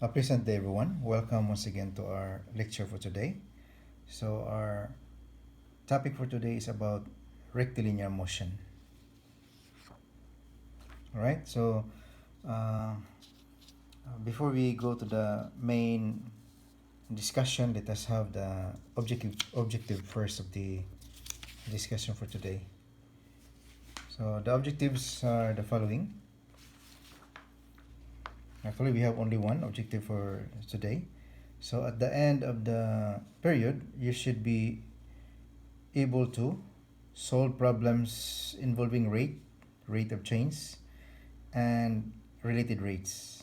A pleasant day, everyone. Welcome once again to our lecture for today. So, our topic for today is about rectilinear motion. All right. So, uh, before we go to the main discussion, let us have the objective first of the discussion for today. So, the objectives are the following. Actually, we have only one objective for today. So, at the end of the period, you should be able to solve problems involving rate of change, and related rates.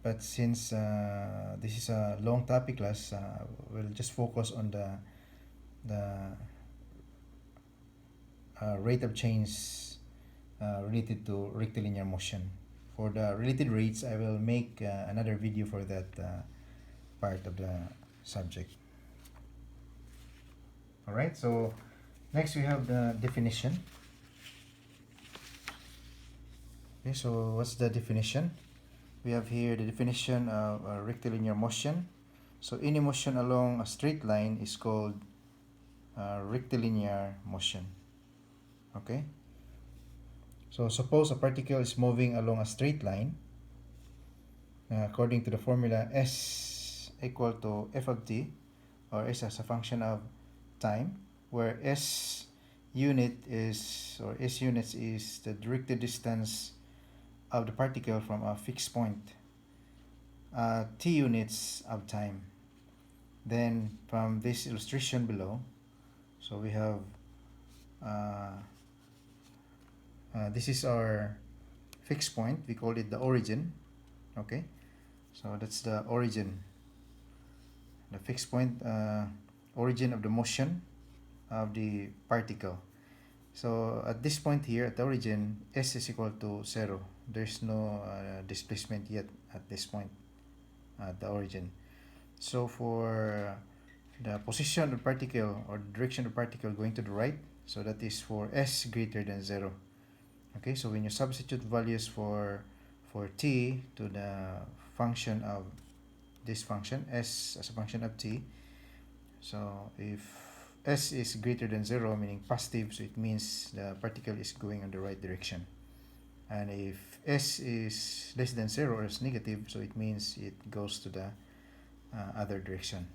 But since this is a long topic class, we'll just focus on the rate of change related to rectilinear motion. For the related rates, I will make another video for that part of the subject. All right, so next we have the definition. Okay, so what's the definition? We have here the definition of rectilinear motion. So any motion along a straight line is called rectilinear motion. Okay. So suppose a particle is moving along a straight line. According to the formula, S equal to f of t, or S as a function of time, where S units is the directed distance of the particle from a fixed point, t units of time. Then from this illustration below, so we have this is our fixed point. We call it the origin. Okay, so that's the origin, the fixed point, origin of the motion of the particle. So at this point here, at the origin, S is equal to 0. There's no displacement yet at this point at the origin. So for the position of the particle, or the direction of the particle going to the right, so that is for S greater than 0. Okay, so when you substitute values for t to the function of this function, S as a function of t, so if S is greater than 0, meaning positive, so it means the particle is going in the right direction. And if S is less than 0 or is negative, so it means it goes to the other direction,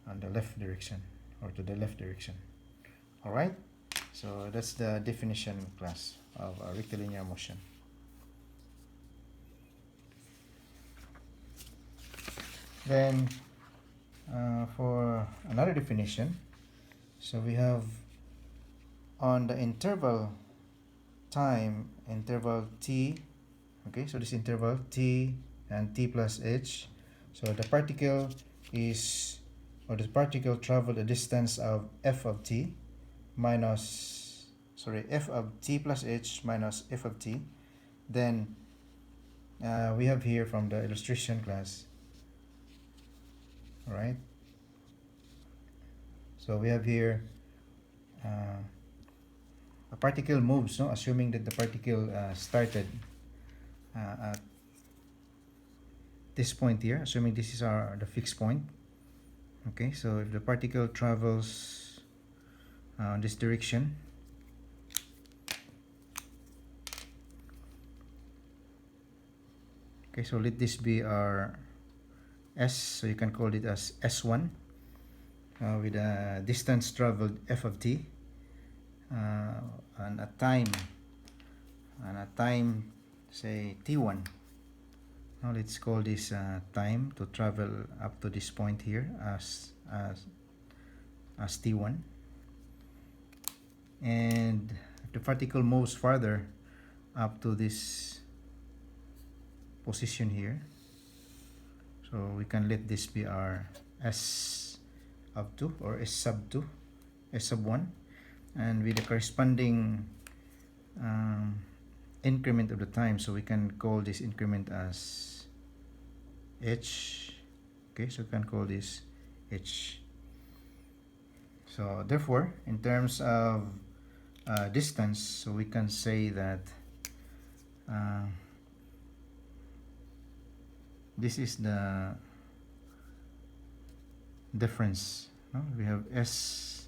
on the left direction, or to the left direction. Alright, so that's the definition class of rectilinear motion. Then for another definition, so we have on the interval t. Okay, so this interval t and t plus h, so the particle traveled a distance of f of t plus h minus f of t. Then we have here from the illustration class. All right, so we have here a particle moves, no? Assuming that the particle started at this point here, assuming this is the fixed point. Okay, so if the particle travels this direction, okay, so let this be our S, so you can call it as S1, with a distance traveled f of t, and a time say t1. Now let's call this time to travel up to this point here as t1. And if the particle moves farther up to this position here, so we can let this be our S of 2 or S sub 2, S sub 1, and with the corresponding increment of the time, so we can call this increment as h. Okay, so we can call this h. So therefore, in terms of distance, so we can say that this is the difference, no? We have s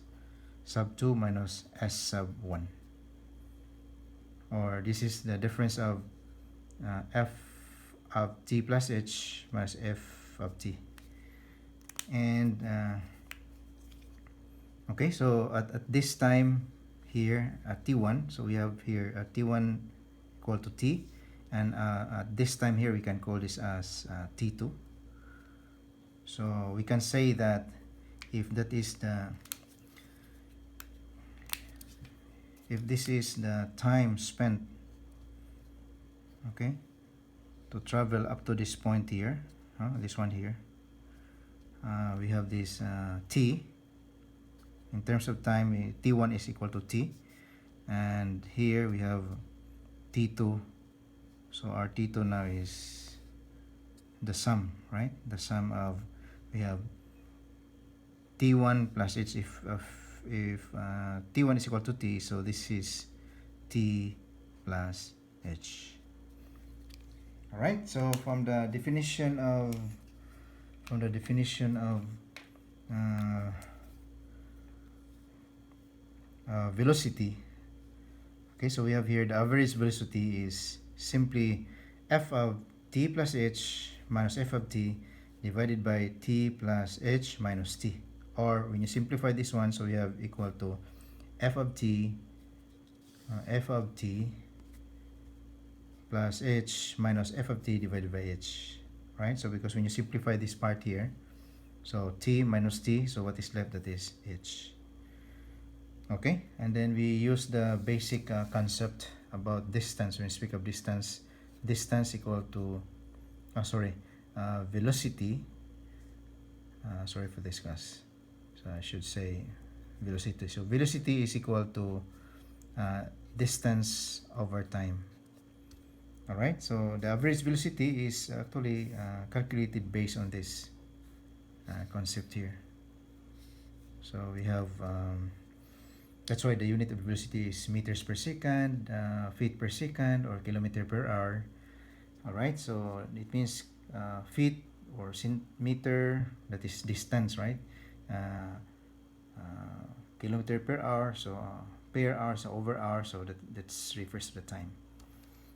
sub 2 minus s sub 1, or this is the difference of f of t plus h minus f of t. And okay, so at this time here at t1, so we have here t1 equal to t, and at this time here we can call this as t2. So we can say that if that is the, if this is the time spent, okay, to travel up to this point here, this one here, we have this t. In terms of time, t1 is equal to t, and here we have t2. So our t2 now is the sum, right? The sum of, we have t1 plus h. If t1 is equal to t, so this is t plus h. All right. So from the definition of velocity, okay, so we have here the average velocity is simply f of t plus h minus f of t divided by t plus h minus t. Or when you simplify this one, so we have equal to f of t plus h minus f of t divided by h, right? So because when you simplify this part here, so t minus t, so what is left, that is h. Okay, and then we use the basic concept about distance. When we speak of distance, distance equal to velocity, sorry for this class, so I should say velocity. So velocity is equal to distance over time. All right, so the average velocity is actually calculated based on this concept here. So we have that's why the unit of velocity is meters per second, feet per second, or kilometer per hour. All right, so it means feet or meter, that is distance, right? Kilometer per hour, so per hour, so over hour, so that refers to the time.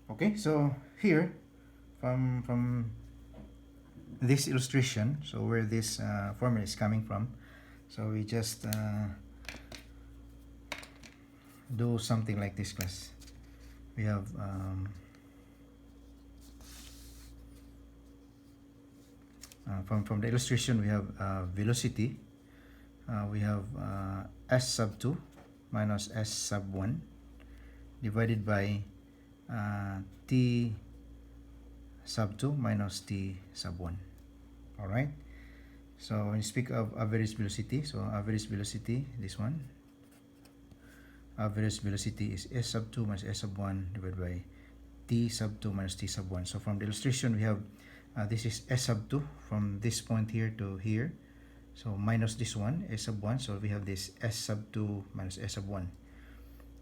Okay, so here from this illustration, so where this formula is coming from, so we just do something like this, class. We have from the illustration, we have velocity. We have s sub 2 minus s sub 1 divided by t sub 2 minus t sub 1. All right, so when you speak of average velocity, so average velocity, this one, average velocity is s sub 2 minus s sub 1 divided by t sub 2 minus t sub 1. So from the illustration, we have this is s sub 2 from this point here to here, so minus this one, s sub 1, so we have this s sub 2 minus s sub 1.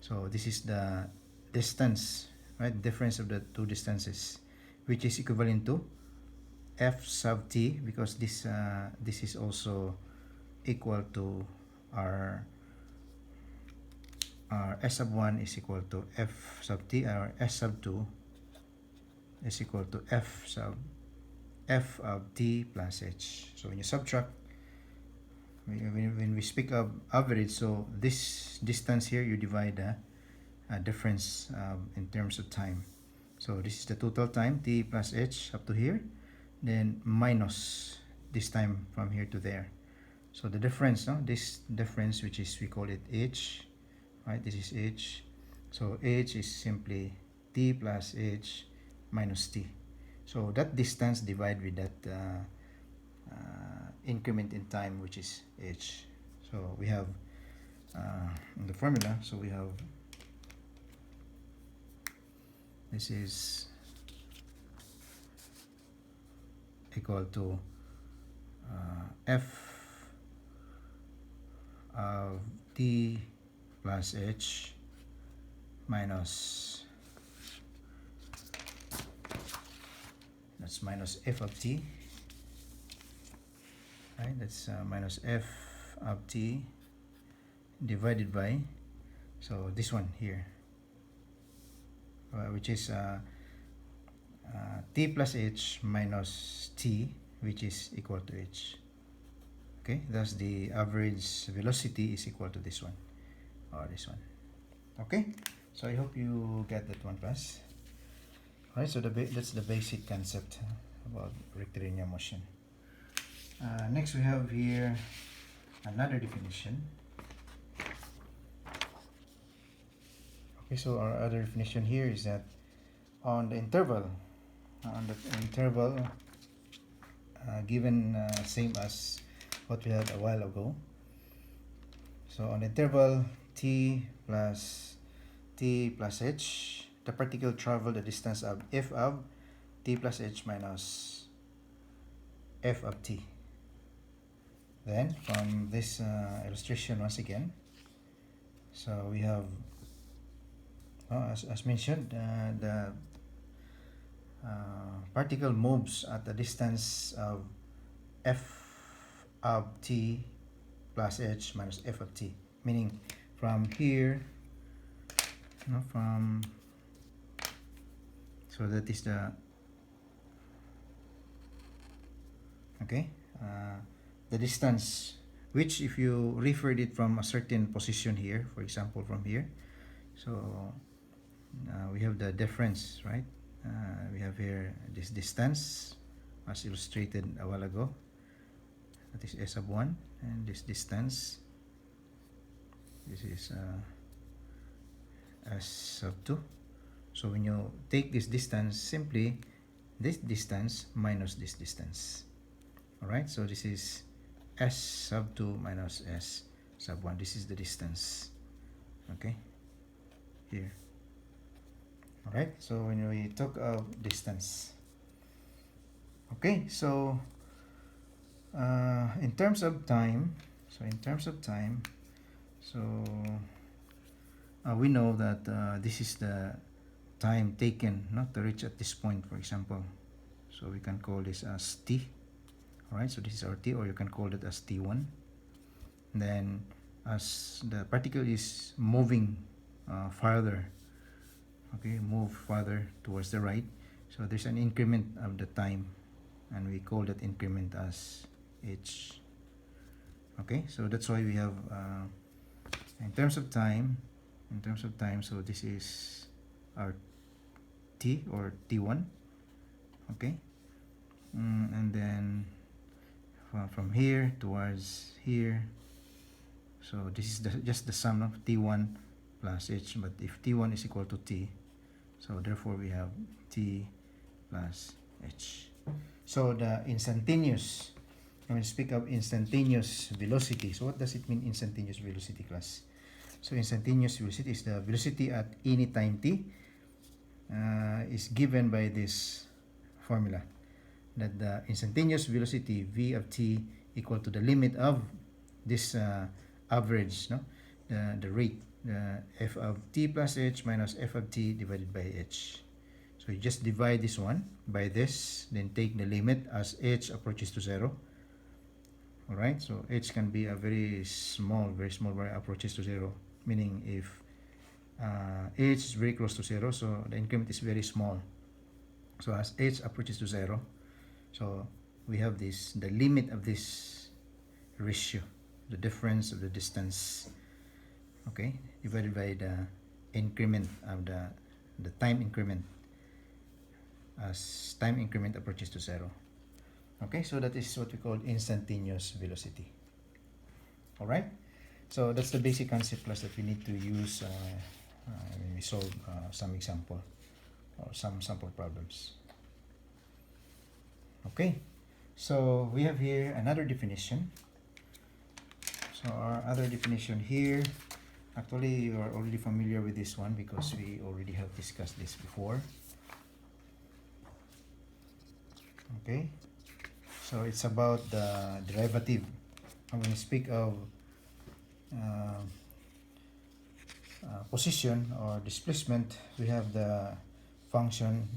So this is the distance, right, difference of the two distances, which is equivalent to f sub t, because this is also equal to our s sub 1 is equal to f sub t, our s sub 2 is equal to f of t plus h. So when you subtract, when we speak of average, so this distance here, you divide the difference in terms of time. So this is the total time, t plus h up to here, then minus this time from here to there. So the difference, this difference, which is, we call it h, right? This is h. So h is simply t plus h minus t. So that distance divided with that increment in time, which is h. So we have in the formula, so we have, this is equal to f of t plus h minus that's minus f of t, right? That's minus f of t divided by, so this one here, which is t plus h minus t, which is equal to h. Okay, thus the average velocity is equal to this one, or this one. Okay, so I hope you get that one, class. Alright, so that's the basic concept about rectilinear motion. Next we have here another definition. Okay, so our other definition here is that on the interval, given same as what we had a while ago. So on the interval t plus h, the particle travel the distance of f of t plus h minus f of t. Then from this illustration once again, so we have, as mentioned, the particle moves at the distance of f of t plus h minus f of t, meaning from here, so that is the, okay, the distance, which if you referred it from a certain position here, for example from here, so we have the difference, right? We have here this distance as illustrated a while ago, that is s of 1, and this distance, this is s of 2. So when you take this distance, simply this distance minus this distance. Alright, so this is s sub 2 minus s sub 1. This is the distance, okay, here. Alright, so when we talk of distance, okay, so in terms of time, we know that this is the time taken not to reach at this point, for example. So we can call this as t. Alright, so this is our t, or you can call it as t1. And then as the particle is moving farther, okay, move farther towards the right, so there's an increment of the time, and we call that increment as h. Okay, so that's why we have in terms of time, so this is our t, or t1, okay, and then from here towards here, so this is just the sum of t1 plus h. But if t1 is equal to t, so therefore we have t plus h. So the instantaneous, when we speak of instantaneous velocity, so what does it mean, instantaneous velocity, class? So instantaneous velocity is the velocity at any time t, is given by this formula, that the instantaneous velocity v of t equal to the limit of this average, the rate, f of t plus h minus f of t divided by h. So you just divide this one by this, then take the limit as h approaches to 0. Alright, so h can be a very small where approaches to 0, meaning if h is very close to 0, so the increment is very small. So as h approaches to 0, so we have this, the limit of this ratio, the difference of the distance, okay, divided by the increment of the time increment, as time increment approaches to 0. Okay, so that is what we call instantaneous velocity. Alright, so that's the basic concept, class, that we need to use when we solve some example or some sample problems. Okay, so we have here another definition. So our other definition here, actually you are already familiar with this one because we already have discussed this before. Okay, so it's about the derivative. When we speak of position or displacement, we have the function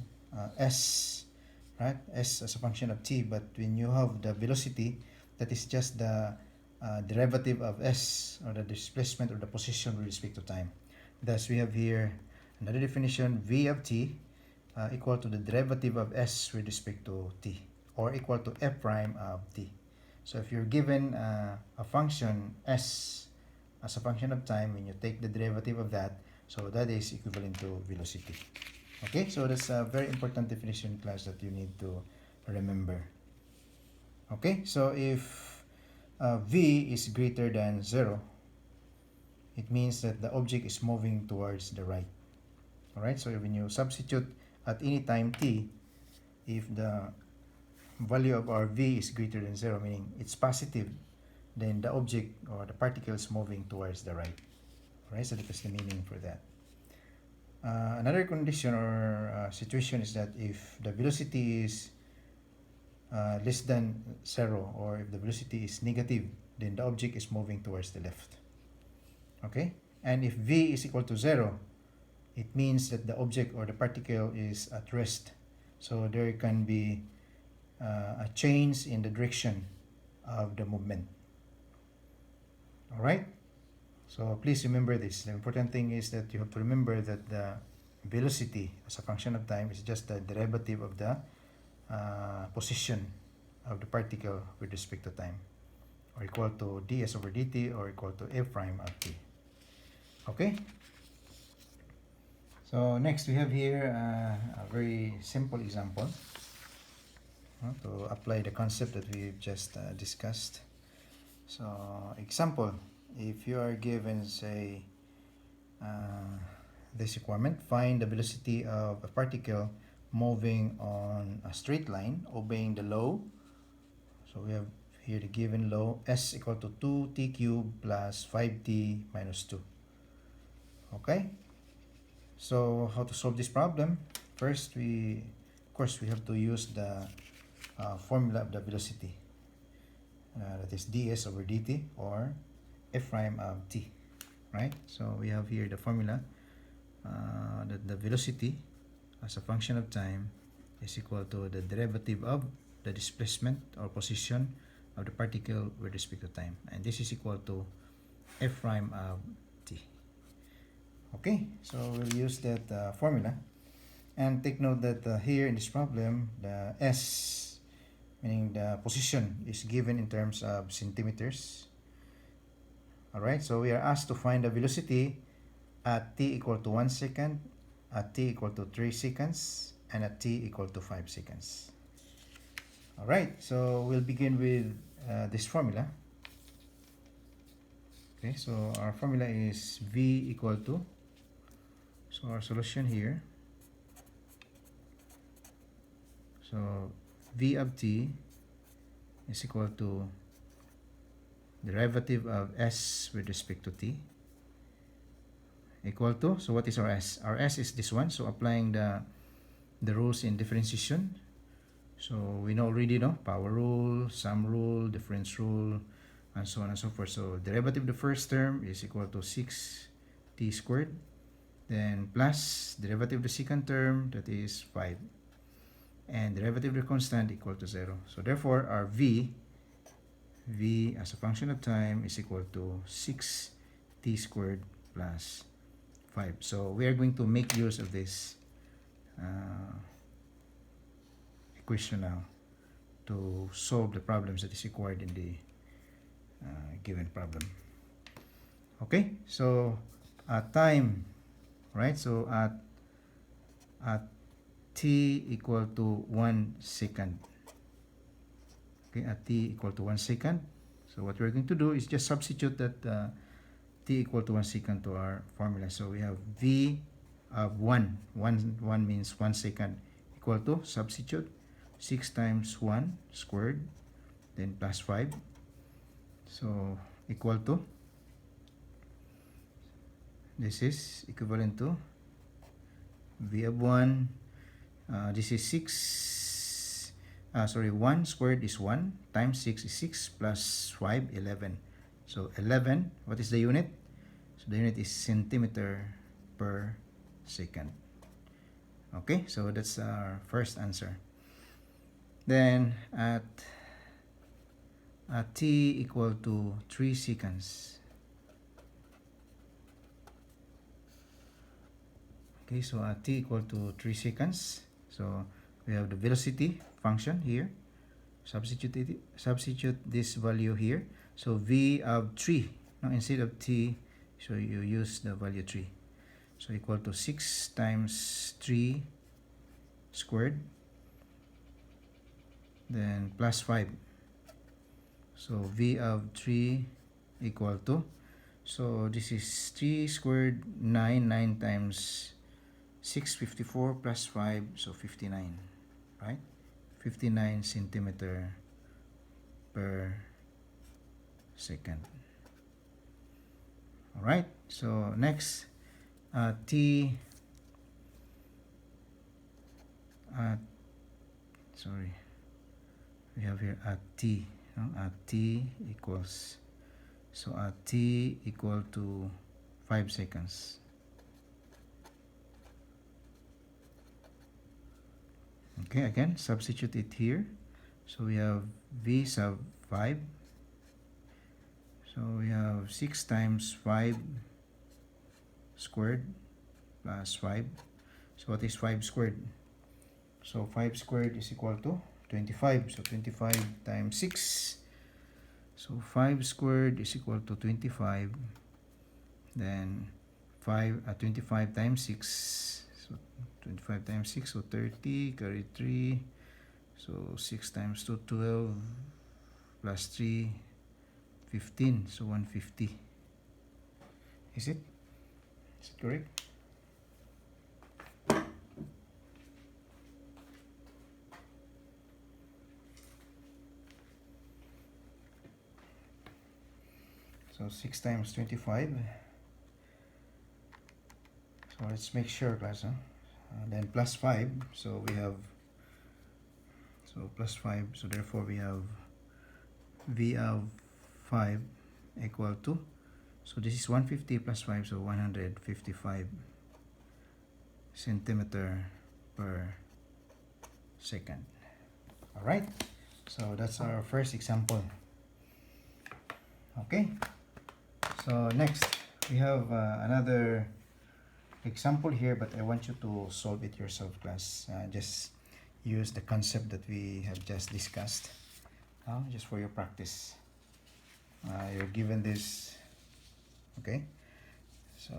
s, right? S as a function of t, but when you have the velocity, that is just the derivative of s, or the displacement or the position with respect to time. Thus we have here another definition: v of t equal to the derivative of s with respect to t, or equal to f prime of t. So if you're given a function s as a function of time, when you take the derivative of that, so that is equivalent to velocity. Okay, so that's a very important definition, class, that you need to remember. Okay, so if v is greater than 0, it means that the object is moving towards the right. Alright, so when you substitute at any time t, if the value of our v is greater than 0, meaning it's positive, then the object or the particle is moving towards the right. Alright, so that is the meaning for that. Another condition or situation is that if the velocity is less than 0, or if the velocity is negative, then the object is moving towards the left. Okay, and if v is equal to 0, it means that the object or the particle is at rest. So there can be a change in the direction of the movement. Alright, so please remember this. The important thing is that you have to remember that the velocity as a function of time is just the derivative of the position of the particle with respect to time, or equal to ds over dt, or equal to f prime of t. Okay, so next we have here a very simple example to apply the concept that we've just discussed. So example, if you are given, say, this requirement: find the velocity of a particle moving on a straight line obeying the law. So we have here the given law: s equal to 2t cubed plus 5t minus 2. Okay, so how to solve this problem? First, of course we have to use the formula of the velocity, that is ds over dt, or f prime of t, right? So we have here the formula that the velocity as a function of time is equal to the derivative of the displacement or position of the particle with respect to time, and this is equal to f prime of t. Okay, so we'll use that formula, and take note that here in this problem, the s, meaning the position, is given in terms of centimeters. Alright, so we are asked to find the velocity at t equal to 1 second, at t equal to 3 seconds, and at t equal to 5 seconds. Alright, so we'll begin with this formula. Okay, so our formula is v equal to, so our solution here, so v of t is equal to derivative of s with respect to t, equal to, so what is our s? Our s is this one, so applying the rules in differentiation. So we already know power rule, sum rule, difference rule, and so on and so forth. So derivative of the first term is equal to 6t squared, then plus derivative of the second term, that is 5, and derivative of the constant equal to 0. So therefore our v as a function of time is equal to 6t squared plus 5. So we are going to make use of this equation now to solve the problems that is required in the given problem. Okay, so at time, right, so at t equal to 1 second, okay, at t equal to 1 second, so what we're going to do is just substitute that t equal to 1 second to our formula. So we have v of 1 means 1 second, equal to, substitute 6 times 1 squared, then plus 5, so equal to, this is equivalent to v of 1, this is 1 squared is 1, times 6 is 6, plus 5, 11. So 11, what is the unit? So the unit is centimeter per second. Okay, so that's our first answer. Then at t equal to 3 seconds. Okay, so at t equal to 3 seconds, so we have the velocity function here. Substitute this value here. So v of 3. Now instead of t, so you use the value 3. So equal to 6 times 3 squared, then plus 5. So v of 3 equal to, so this is 3 squared 9, 9 times 6, 54 plus 5, so 59, right? 59 centimeter per second. All right, so next, t sorry, we have here at t, at t equals, so at t equal to 5 seconds. Okay, again, substitute it here. So we have v sub 5. So we have 6 times 5 squared plus 5. So what is 5 squared? So 5 squared is equal to 25. So 25 times 6. So 5 squared is equal to 25. Then 25 times 6. So 25 times 6, so 30, carry 3. So 6 times 2, 12, plus 3, 15. So 150. Is it? Is it correct? So 6 times 25. So let's make sure, class. Then plus 5. So we have, so plus 5. So therefore we have v of 5 equal to, so this is 150 plus 5, so 155 centimeter per second. All right, so that's our first example. Okay, so next we have another example here, but I want you to solve it yourself, class. Just use the concept that we have just discussed, just for your practice. You're given this, okay, so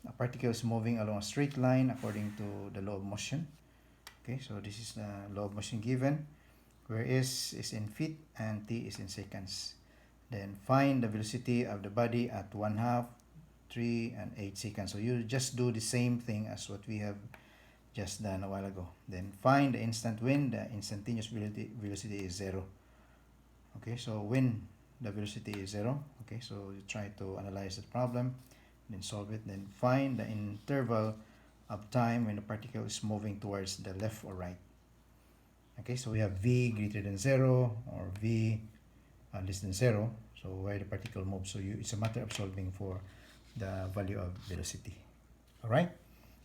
a particle is moving along a straight line according to the law of motion. Okay, so this is the law of motion given, where s is in feet and t is in seconds. Then find the velocity of the body at 1/2, 3, and 8 seconds. So you just do the same thing as what we have just done a while ago. Then find the instant when the instantaneous velocity is 0. Okay, so when the velocity is 0, okay, so you try to analyze the problem, then solve it, then find the interval of time when the particle is moving towards the left or right. Okay, so we have v greater than 0 or v less than 0, so where the particle moves. So it's a matter of solving for the value of velocity. All right,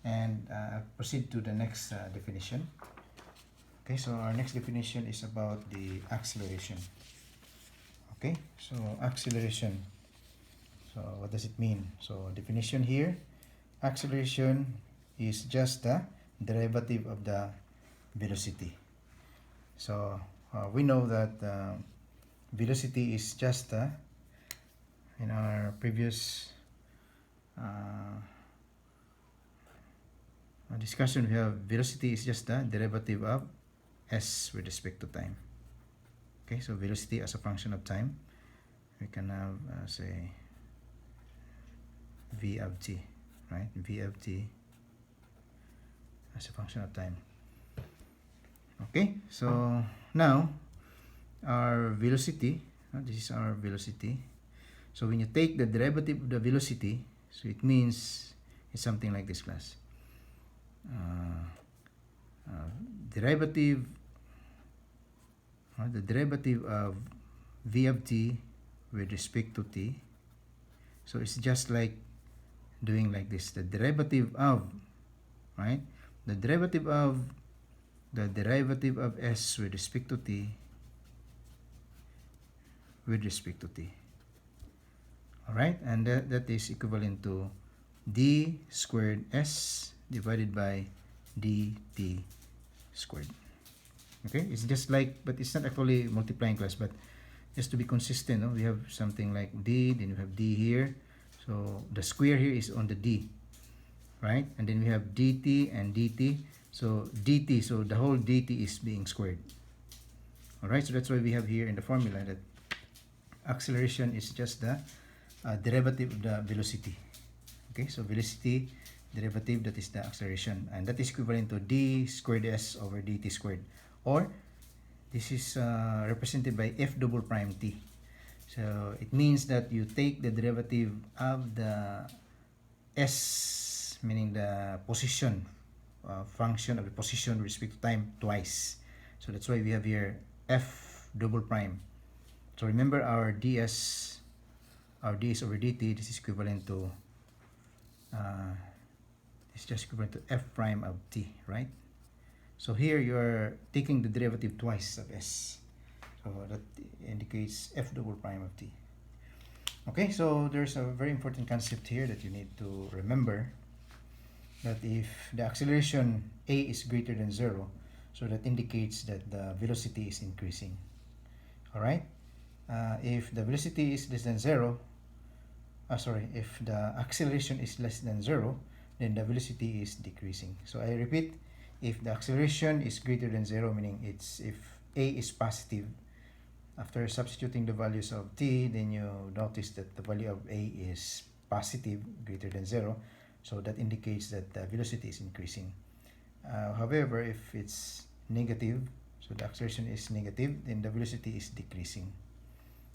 and I'll proceed to the next definition. Okay, so our next definition is about the acceleration. Okay, so acceleration, so what does it mean? So definition here, acceleration is just the derivative of the velocity. So we know that velocity is just in our previous discussion, we have velocity is just the derivative of s with respect to time. Okay, so velocity as a function of time, we can have say v of t, right? V of t as a function of time. Okay, so now our velocity, this is our velocity. So when you take the derivative of the velocity, so it means it's something like this, class. Derivative, the derivative of v of t with respect to t. So it's just like doing like this. The derivative of, right? The derivative of the derivative of s with respect to t with respect to t. Alright, and that is equivalent to d squared s divided by dt squared. Okay, it's just like, but it's not actually multiplying class, but just to be consistent, no? We have something like d, then we have d here. So the square here is on the d, right? And then we have dt and dt. So dt, so the whole dt is being squared. Alright, so that's why we have here in the formula that acceleration is just the derivative of the velocity. Okay, so velocity derivative, that is the acceleration, and that is equivalent to d squared s over dt squared, or this is represented by f double prime t. So it means that you take the derivative of the s, meaning the position function of the position with respect to time, twice. So that's why we have here f double prime. So remember our ds over dt, this is equivalent to it's just equivalent to f prime of t, right? So here you're taking the derivative twice of s, so that indicates f double prime of t. Okay, so there's a very important concept here that you need to remember, that if the acceleration a is greater than 0, so that indicates that the velocity is increasing. Alright, if the velocity is less than 0, if the acceleration is less than 0, then the velocity is decreasing. So I repeat, if the acceleration is greater than 0, meaning it's if a is positive, after substituting the values of t, then you notice that the value of a is positive, greater than 0, so that indicates that the velocity is increasing. However, if it's negative, so the acceleration is negative, then the velocity is decreasing.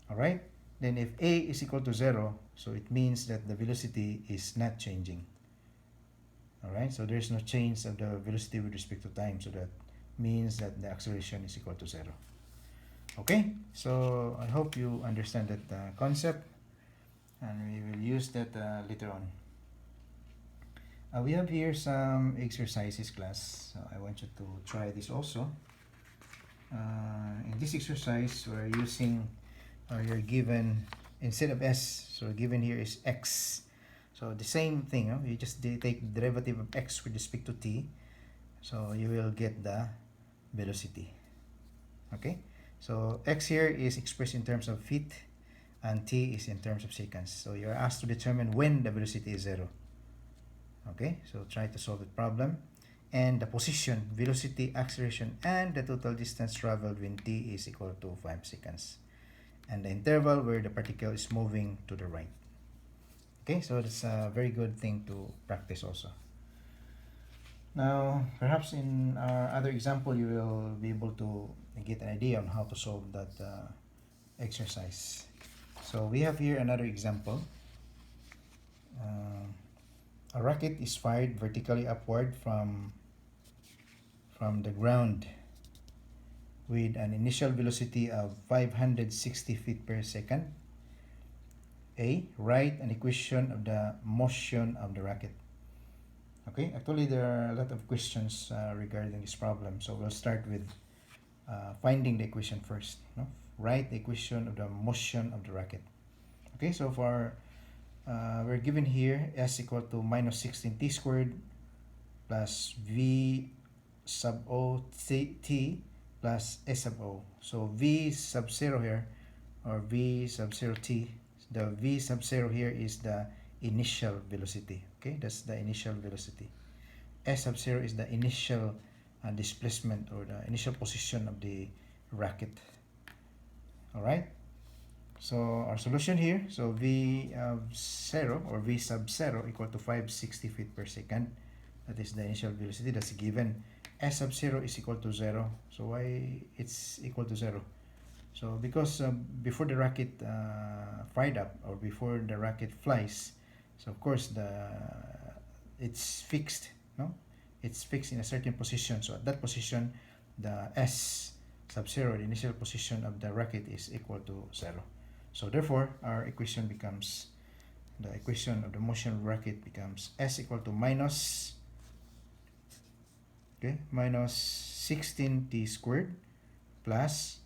Alright, then if a is equal to 0, so it means that the velocity is not changing. Alright, so there's no change of the velocity with respect to time, so that means that the acceleration is equal to 0. Okay, so I hope you understand that concept, and we will use that later on. We have here some exercises, class, so I want you to try this also. In this exercise, we're using, you're given, instead of s, so given here is x. So the same thing, you just take the derivative of x with respect to t, so you will get the velocity. Okay, so x here is expressed in terms of feet, and t is in terms of seconds. So you're asked to determine when the velocity is 0. Okay, so try to solve the problem. And the position, velocity, acceleration, and the total distance traveled when t is equal to 5 seconds. And the interval where the particle is moving to the right. Okay, so that's a very good thing to practice also. Now, perhaps in our other example, you will be able to get an idea on how to solve that exercise. So we have here another example. A rocket is fired vertically upward from the ground with an initial velocity of 560 feet per second. A. Write an equation of the motion of the rocket. Okay, actually there are a lot of questions regarding this problem, so we'll start with finding the equation first. No? Write the equation of the motion of the rocket. Okay, so for we're given here s equal to minus 16t squared plus v sub o t plus s sub o. So v sub 0 here, or v sub 0 t, the v sub 0 here is the initial velocity. Okay, that's the initial velocity. S sub 0 is the initial displacement, or the initial position of the rocket. Alright, so our solution here, so v of 0 or v sub 0 equal to 560 feet per second. That is the initial velocity, that's given. S sub 0 is equal to 0. So why it's equal to 0? So because before the rocket fired up, or before the rocket flies, so of course it's fixed, no? It's fixed in a certain position. So at that position, the S sub 0, the initial position of the rocket, is equal to 0. So therefore, our equation becomes, the equation of the motion of the rocket becomes S equal to minus 16 16t squared plus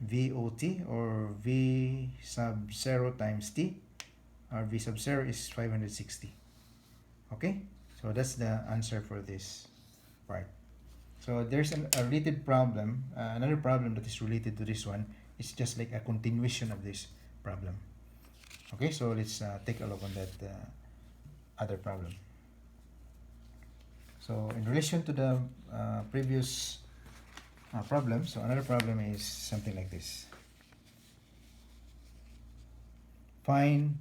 VOT, or V sub 0 times T. Our V sub 0 is 560. Okay, so that's the answer for this part. So there's a related problem, another problem that is related to this one. It's just like a continuation of this problem. Okay, so let's take a look on that other problem. So in relation to the previous problem, so another problem is something like this. Find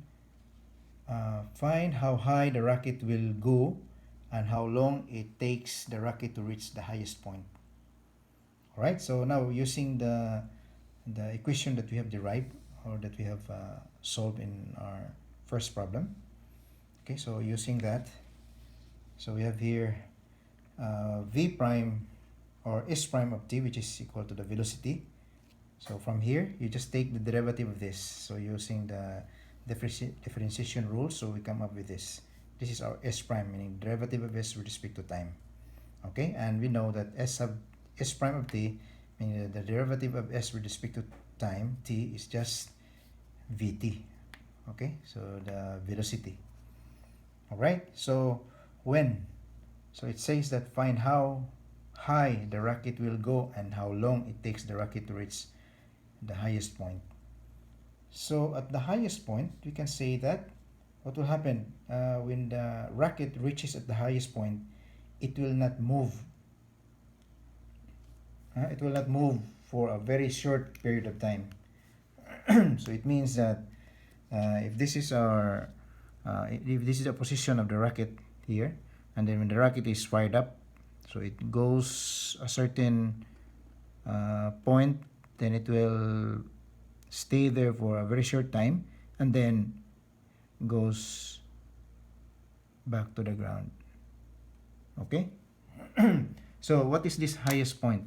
how high the rocket will go and how long it takes the rocket to reach the highest point. Alright, so now using the equation that we have derived, or that we have solved in our first problem. Okay, so using that, so we have here V prime or S prime of t, which is equal to the velocity. So from here, you just take the derivative of this. So using the differentiation rule, so we come up with this. This is our S prime, meaning derivative of S with respect to time. Okay, and we know that S prime of t, meaning the derivative of S with respect to time, t, is just Vt. Okay, so the velocity. Alright, so so it says that find how high the rocket will go and how long it takes the rocket to reach the highest point. So at the highest point, we can say that what will happen when the rocket reaches at the highest point, it will not move. It will not move for a very short period of time. So it means that if this is our if this is the position of the rocket here, and then when the rocket is fired up, so it goes a certain point, then it will stay there for a very short time and then goes back to the ground. Okay. So what is this highest point?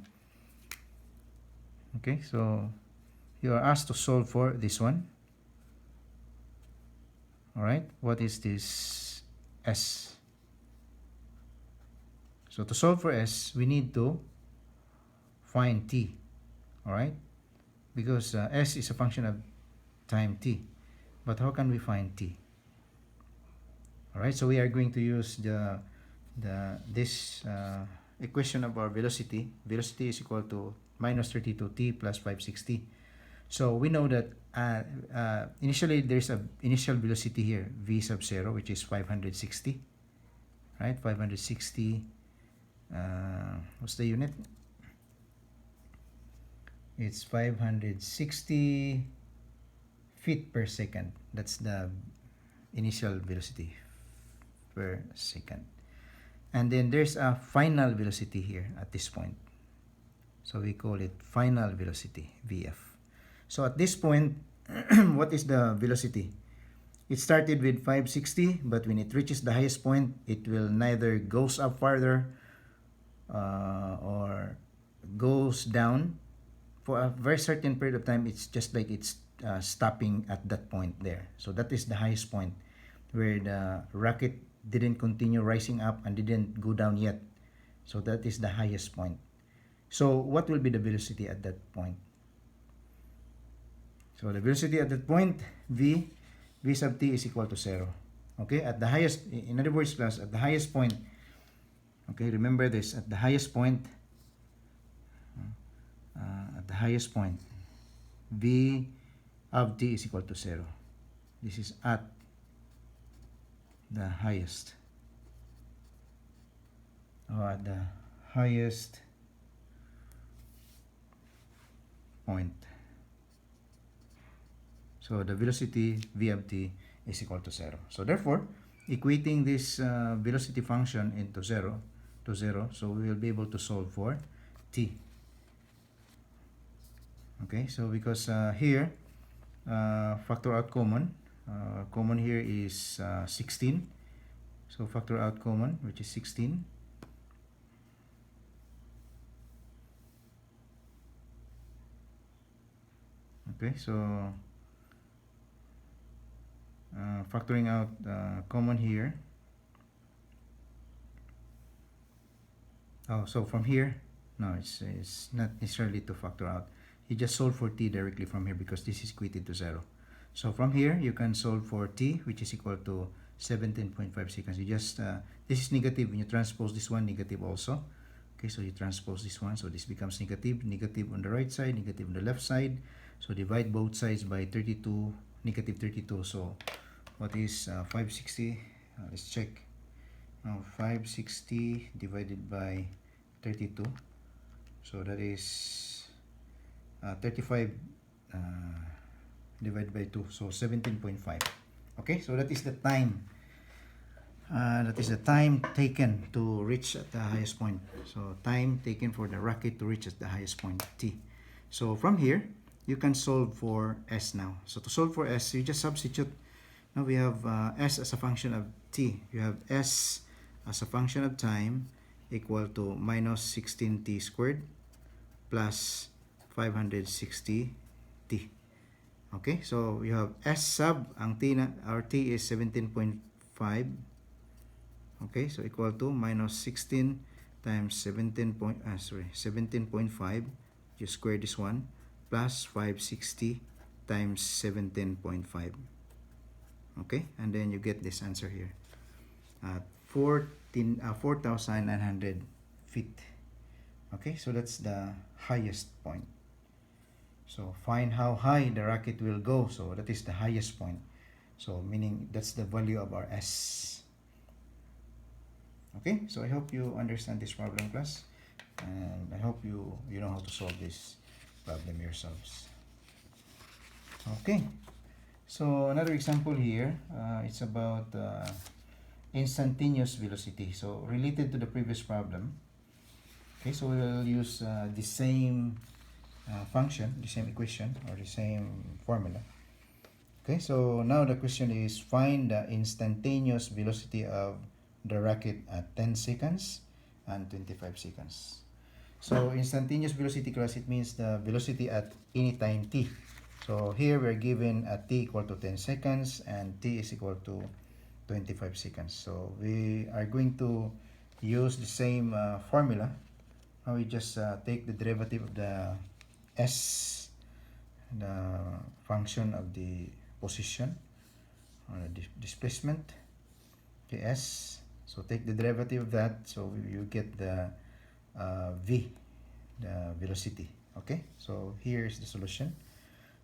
Okay, so you are asked to solve for this one. All right, what is this S? So to solve for S, we need to find T. All right, because S is a function of time T. But how can we find T? All right, so we are going to use this equation of our velocity. Velocity is equal to minus 32t plus 560. So we know that initially there's a initial velocity here, v sub 0, which is 560. Right, 560. What's the unit? It's 560 feet per second. That's the initial velocity per second. And then there's a final velocity here at this point. So we call it final velocity, Vf. So at this point, what is the velocity? It started with 560, but when it reaches the highest point, it will neither goes up farther or goes down. For a very certain period of time, it's just like it's stopping at that point there. So that is the highest point where the rocket didn't continue rising up and didn't go down yet. So that is the highest point. So what will be the velocity at that point? So the velocity at that point, V sub t is equal to 0. Okay, at the highest, in other words, class, at the highest point, okay, remember this, at the highest point, V of t is equal to 0. This is at the highest, or at the highest point. So the velocity v of t is equal to 0. So therefore, equating this velocity function into 0 to 0, so we will be able to solve for t. Okay, so because here factor out common, common here is 16. So factor out common, which is 16. Okay, so factoring out common here, Oh, so from here, no, it's not necessarily to factor out. You just solve for t directly from here because this is equated to 0. So from here, you can solve for t, which is equal to 17.5 seconds. You just, this is negative. When you transpose this one, negative also. Okay, so you transpose this one, so this becomes negative. Negative on the right side, negative on the left side. So divide both sides by 32, negative 32. So what is 560? Let's check. Now 560 divided by 32. So that is 35 divided by 2. So 17.5. Okay, so that is the time. That is the time taken to reach at the highest point. So time taken for the rocket to reach at the highest point, t. So from here, you can solve for s now. So to solve for s, you just substitute. Now we have s as a function of t. You have s as a function of time equal to minus 16t squared plus 560t. Okay, so we have s sub, ang t na, our t is 17.5. Okay, so equal to minus 16 times 17.5, you square this one, plus 560 times 17.5. Okay, and then you get this answer here at 4,900 feet. Okay, so that's the highest point. So find how high the rocket will go. So that is the highest point. So meaning that's the value of our s. Okay, so I hope you understand this problem, class, and I hope you know how to solve this problem yourselves. Okay, so another example here, it's about instantaneous velocity. So related to the previous problem. Okay, so we will use the same function, the same equation, or the same formula. Okay, so now the question is find the instantaneous velocity of the rocket at 10 seconds and 25 seconds. So instantaneous velocity, class, it means the velocity at any time t. So here we are given at t equal to 10 seconds and t is equal to 25 seconds. So we are going to use the same formula. Now we just take the derivative of the s, the function of the position or the displacement, okay, s. So take the derivative of that, so you get the v, the velocity. Okay, so here's the solution.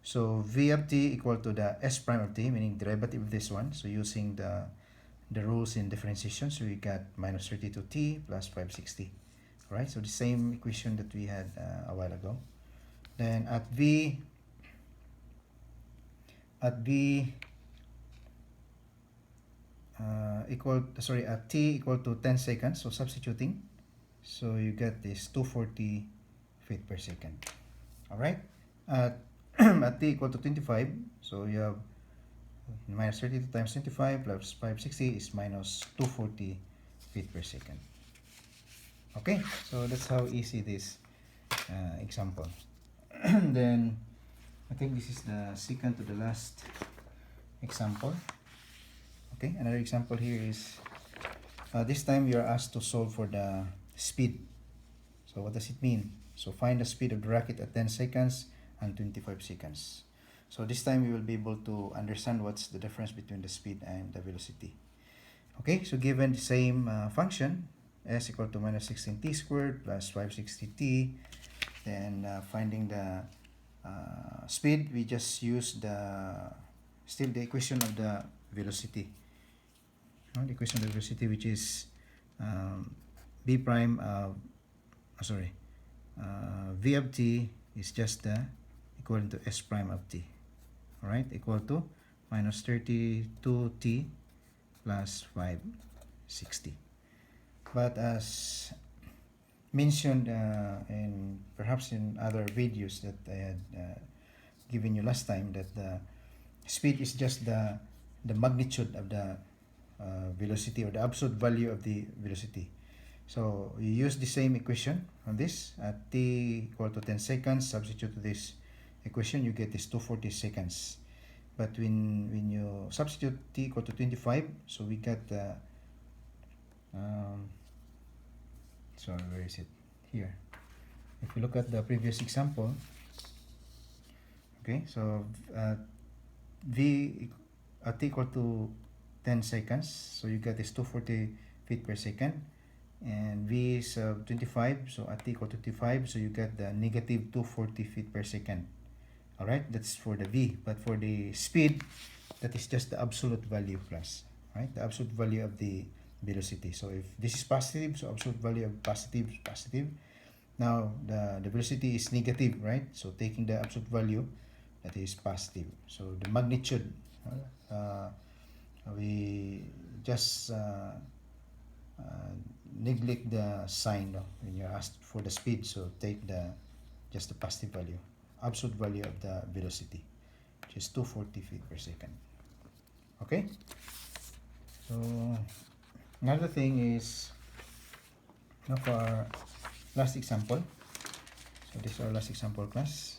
So v of t equal to the s prime of t, meaning derivative of this one. So using the rules in differentiation, so we got minus 32t plus 560. Right, so the same equation that we had a while ago. Then at t equal to 10 seconds, so substituting, so you get this 240 feet per second. All right, at t equal to 25, so you have minus 32 times 25 plus 560 is minus 240 feet per second. Okay, so that's how easy this example. Then I think this is the second to the last example. Okay, another example here is this time you are asked to solve for the speed. So what does it mean? So find the speed of the rocket at 10 seconds and 25 seconds. So this time you will be able to understand what's the difference between the speed and the velocity. Okay, so given the same function, s equal to minus 16t squared plus 560t, then finding the speed, we just use the equation of the velocity. The equation of the velocity, which is v prime v of t is just equivalent to s prime of t. All right, equal to minus 32t plus 560. But as mentioned in perhaps in other videos that I had given you last time, that the speed is just the magnitude of the velocity, or the absolute value of the velocity. So you use the same equation on this at t equal to 10 seconds, substitute to this equation, you get this 240 seconds. But when you substitute t equal to 25, so we got So where is it? Here. If you look at the previous example, okay, so v at equal to 10 seconds, so you get is 240 feet per second, and v is 25, so at equal to 25, so you get the negative 240 feet per second. All right, that's for the v, but for the speed, that is just the absolute value plus, right? The absolute value of the velocity. So if this is positive, so absolute value of positive is positive. Now the velocity is negative, right? So taking the absolute value, that is positive. So the magnitude, we just neglect the sign, no, when you're asked for the speed. So take just the positive value, absolute value of the velocity, which is 240 feet per second. Okay. So another thing is, now for our last example. So this is our last example class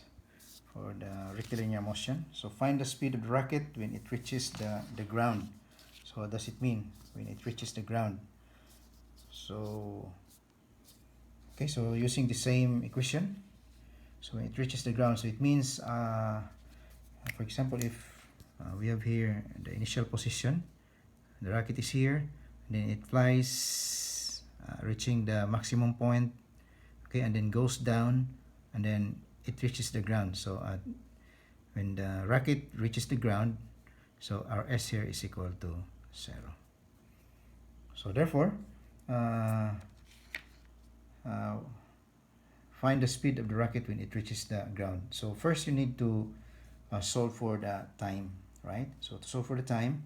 for the rectilinear motion. So find the speed of the rocket when it reaches the ground. So what does it mean when it reaches the ground? So okay, so using the same equation, so when it reaches the ground, so it means for example, if we have here the initial position, the rocket is here, then it flies reaching the maximum point, okay, and then goes down, and then it reaches the ground. So when the rocket reaches the ground, so our s here is equal to 0. So therefore, find the speed of the rocket when it reaches the ground. So first you need to solve for the time, right? So to solve for the time,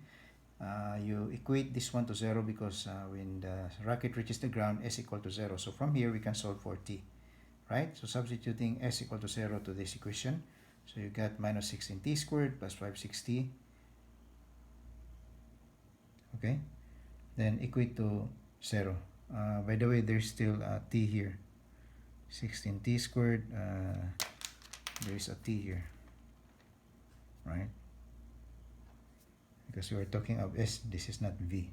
you equate this one to 0, because when the rocket reaches the ground, s equal to 0. So from here we can solve for t, right? So substituting s equal to 0 to this equation, so you get minus 16t squared plus 560, okay, then equate to 0. By the way, there's still a t here, 16t squared, there is a t here, right? Because we are talking of s, this is not v.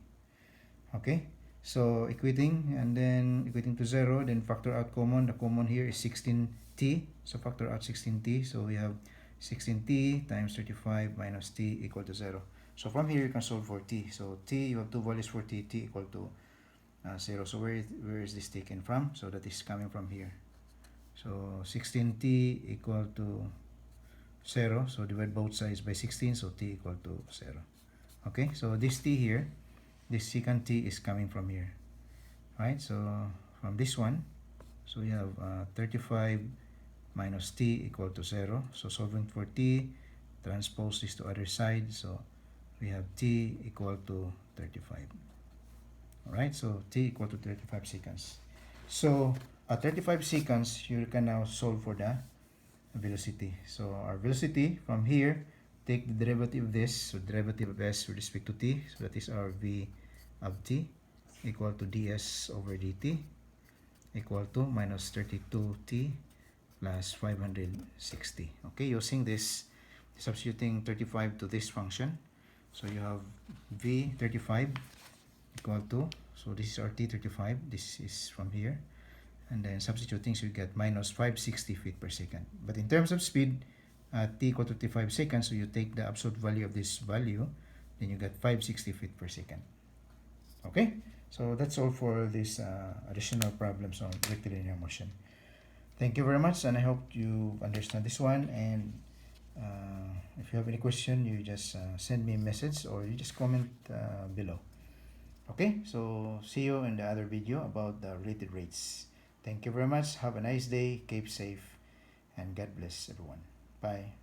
Okay, so equating, and then equating to 0, then factor out common. The common here is 16t, so factor out 16t, so we have 16t times 35 minus t equal to 0. So from here you can solve for t. So t, you have two values for t, t equal to 0. So where is this taken from? So that is coming from here. So 16t equal to 0, so divide both sides by 16, so t equal to 0. Okay, so this t here, this secant t is coming from here, right? So from this one, so we have 35 minus t equal to 0. So solving for t, transpose this to other side, so we have t equal to 35. All right, so t equal to 35 seconds. So at 35 seconds, you can now solve for the velocity. So our velocity from here, take the derivative of this, so derivative of s with respect to t, so that is our v of t equal to ds over dt equal to minus 32t plus 560. Okay, using this, substituting 35 to this function, so you have v 35 equal to, so this is our t 35, this is from here, and then substituting, so you get minus 560 feet per second. But in terms of speed, t equal to 35 seconds, so you take the absolute value of this value, then you get 560 feet per second. Okay, so that's all for this additional problems on rectilinear motion. Thank you very much, and I hope you understand this one. And if you have any question, you just send me a message, or you just comment below. Okay, so see you in the other video about the related rates. Thank you very much. Have a nice day. Keep safe, and God bless everyone. Bye.